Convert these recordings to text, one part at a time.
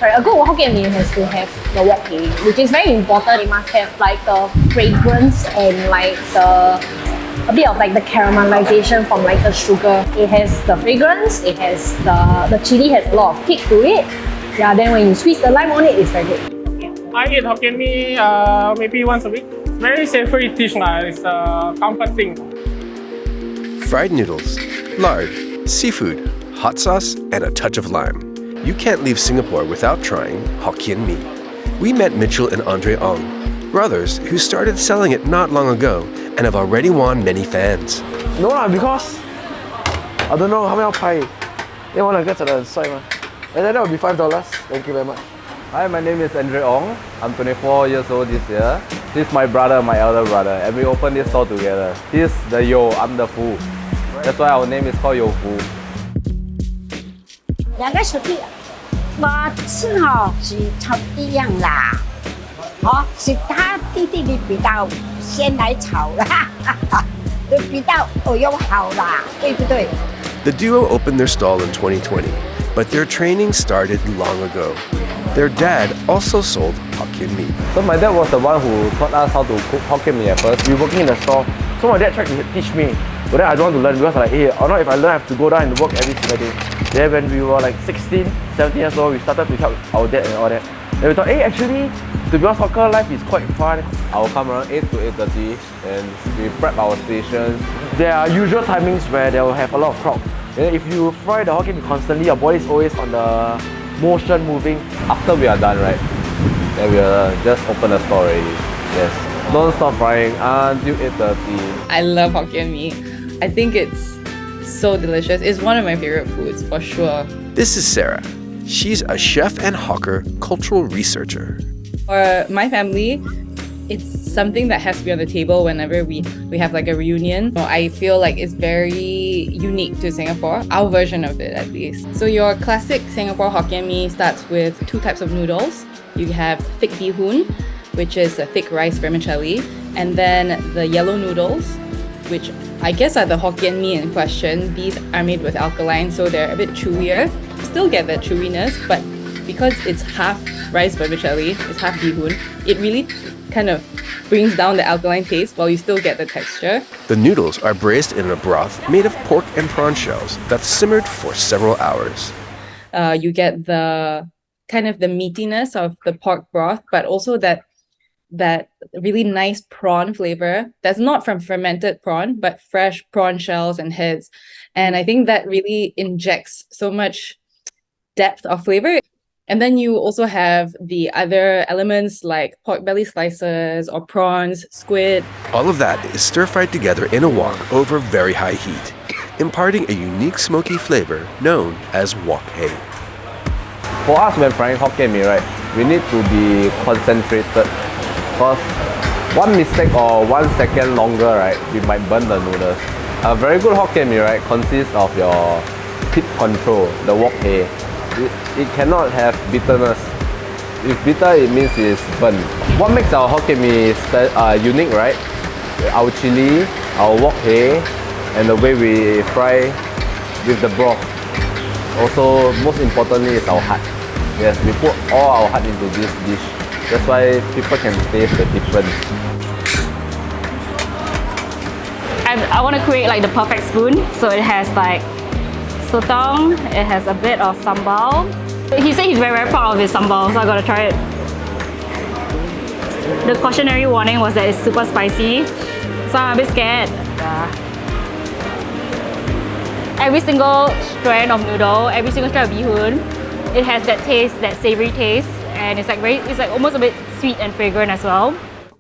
sorry, a good Hokkien Mee has to have the wok hei, which is very important. It must have like the fragrance and like a bit of like the caramelization from like the sugar. It has the fragrance, it has the chili has a lot of kick to it. Yeah, then when you squeeze the lime on it, it's very good. I eat Hokkien Mee maybe once a week. Very savory dish now. It's a comfort thing. Fried noodles, lard, seafood, hot sauce, and a touch of lime. You can't leave Singapore without trying Hokkien Mee. We met Mitchell and Andre Ong, brothers who started selling it not long ago and have already won many fans. No lah, because I don't know how many pie. They want to get to the side one. And then that would be $5. Thank you very much. Hi, my name is Andre Ong. I'm 24 years old this year. This is my brother, my elder brother, and we opened this store together. He's the Yo, I'm the Fu. That's why our name is called Yo Fu. 两个兄弟，我吃哈是差不一样啦，哦，是他弟弟的比较先来炒啦，就比较用好啦，对不对？ The duo opened their stall in 2020, but their training started long ago. Their dad also sold Hokkien Mee. So my dad was the one who taught us how to cook Hokkien Mee at first. We were working in the store, so my dad tried to teach me. But then I don't want to learn because I'm like, hey, or not if I learn, I have to go down and work every single day. Then when we were like 16, 17 years old, we started to help our dad and all that. Then we thought, hey, actually, to be honest, hawker life is quite fun. I'll come around 8 to 8:30 and we prep our stations. There are usual timings where they will have a lot of crowd. And if you fry the Hokkien Mee constantly, your body is always on the motion moving. After we are done, right, then we'll just open the store already. Yes. Don't stop frying until 8:30. I love Hokkien Mee. I think it's so delicious. It's one of my favorite foods for sure. This is Sarah. She's a chef and hawker cultural researcher. For my family, it's something that has to be on the table whenever we have like a reunion. I feel like it's very unique to Singapore, our version of it at least. So your classic Singapore Hokkien Mee starts with 2 types of noodles. You have thick bee hoon, which is a thick rice vermicelli, and then the yellow noodles, which I guess are the Hokkien Mee in question. These are made with alkaline, so they're a bit chewier. Still get that chewiness, but because it's half rice vermicelli, it's half bee hoon, it really kind of brings down the alkaline taste while you still get the texture. The noodles are braised in a broth made of pork and prawn shells that's simmered for several hours. You get the kind of the meatiness of the pork broth, but also that really nice prawn flavor that's not from fermented prawn, but fresh prawn shells and heads. And I think that really injects so much depth of flavor. And then you also have the other elements like pork belly slices or prawns, squid. All of that is stir-fried together in a wok over very high heat, imparting a unique smoky flavor known as wok hei. For us, when frying Hokkien Mee, right, we need to be concentrated. Because one mistake or 1 second longer, right, we might burn the noodles. A very good Hokkien Mee, right, consists of your heat control, the wok hei. It cannot have bitterness. If bitter, it means it's burnt. What makes our Hokkien Mee unique, right? Our chili, our wok hei, and the way we fry with the broth. Also, most importantly, is our heart. Yes, we put all our heart into this dish. That's why people can taste the difference. I want to create like the perfect spoon, so it has like sotong, it has a bit of sambal. He said he's very, very proud of his sambal, so I gotta try it. The cautionary warning was that it's super spicy, so I'm a bit scared. Every single strand of noodle, every single strand of bee hoon, it has that taste, that savory taste, and it's like almost a bit sweet and fragrant as well.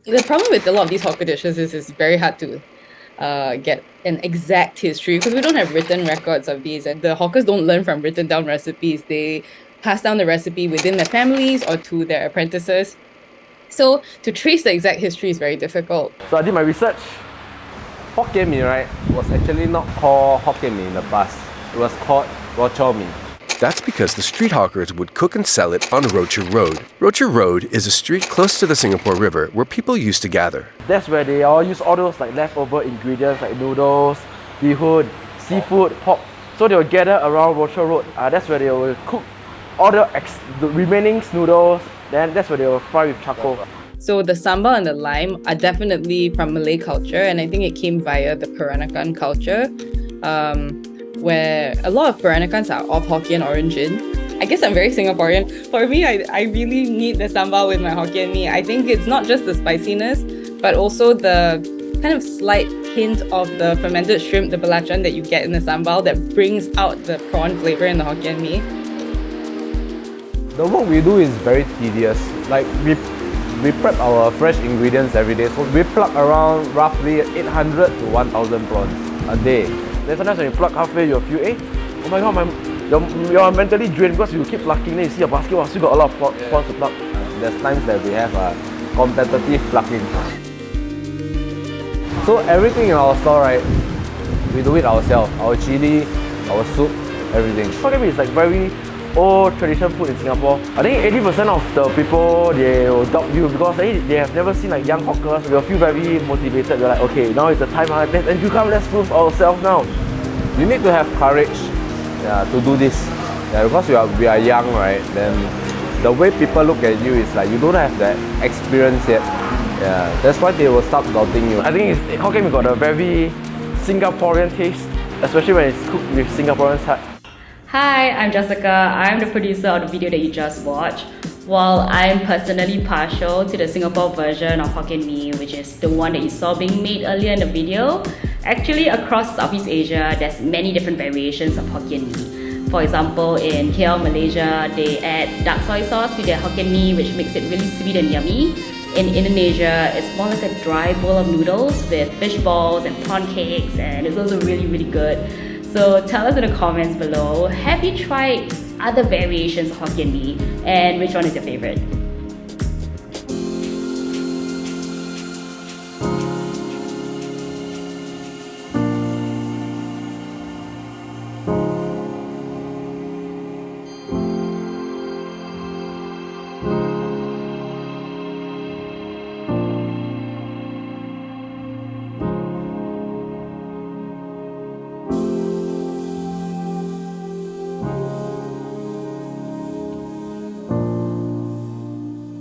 The problem with a lot of these hawker dishes is it's very hard to get an exact history because we don't have written records of these, and the hawkers don't learn from written down recipes. They pass down the recipe within their families or to their apprentices. So to trace the exact history is very difficult. So I did my research. Hokkien Mee, right, was actually not called Hokkien Mee in the past. It was called Rochor Mee. That's because the street hawkers would cook and sell it on Rochor Road. Rochor Road is a street close to the Singapore River where people used to gather. That's where they all use all those like leftover ingredients like noodles, bee hoon, seafood, pork. So they will gather around Rochor Road. That's where they will cook all the remaining noodles, then that's what they will fry with charcoal. So the sambal and the lime are definitely from Malay culture, and I think it came via the Peranakan culture, where a lot of Peranakans are of Hokkien origin. I guess I'm very Singaporean. For me, I really need the sambal with my Hokkien Mee. I think it's not just the spiciness, but also the kind of slight hint of the fermented shrimp, the belacan that you get in the sambal that brings out the prawn flavor in the Hokkien Mee. The work we do is very tedious. Like we prep our fresh ingredients every day. So we pluck around roughly 800 to 1,000 prawns a day. Then sometimes when you pluck halfway, you'll feel, oh my god, you're mentally drained because you keep plucking, then you see a basket, wow, still got a lot of prawns to pluck. There's times that we have competitive plucking. So everything in our store, right, we do it ourselves. Our chili, our soup, everything. Hokkien Mee is like very old traditional food in Singapore. I think 80% of the people, they will doubt you because they have never seen like young hawkers. They'll feel very motivated. They're like, okay, now is the time, and you come, let's prove ourselves now. You need to have courage to do this. Because we are young, right? Then the way people look at you is like you don't have that experience yet. That's why they will start doubting you. I think Hokkien Mee got a very Singaporean taste, especially when it's cooked with Singaporean's heart. Hi, I'm Jessica. I'm the producer of the video that you just watched. While I'm personally partial to the Singapore version of Hokkien Mee, which is the one that you saw being made earlier in the video, actually across Southeast Asia, there's many different variations of Hokkien Mee. For example, in KL, Malaysia, they add dark soy sauce to their Hokkien Mee, which makes it really sweet and yummy. In Indonesia, it's more like a dry bowl of noodles with fish balls and prawn cakes, and it's also really, really good. So tell us in the comments below, have you tried other variations of Hokkien Mee, and which one is your favorite?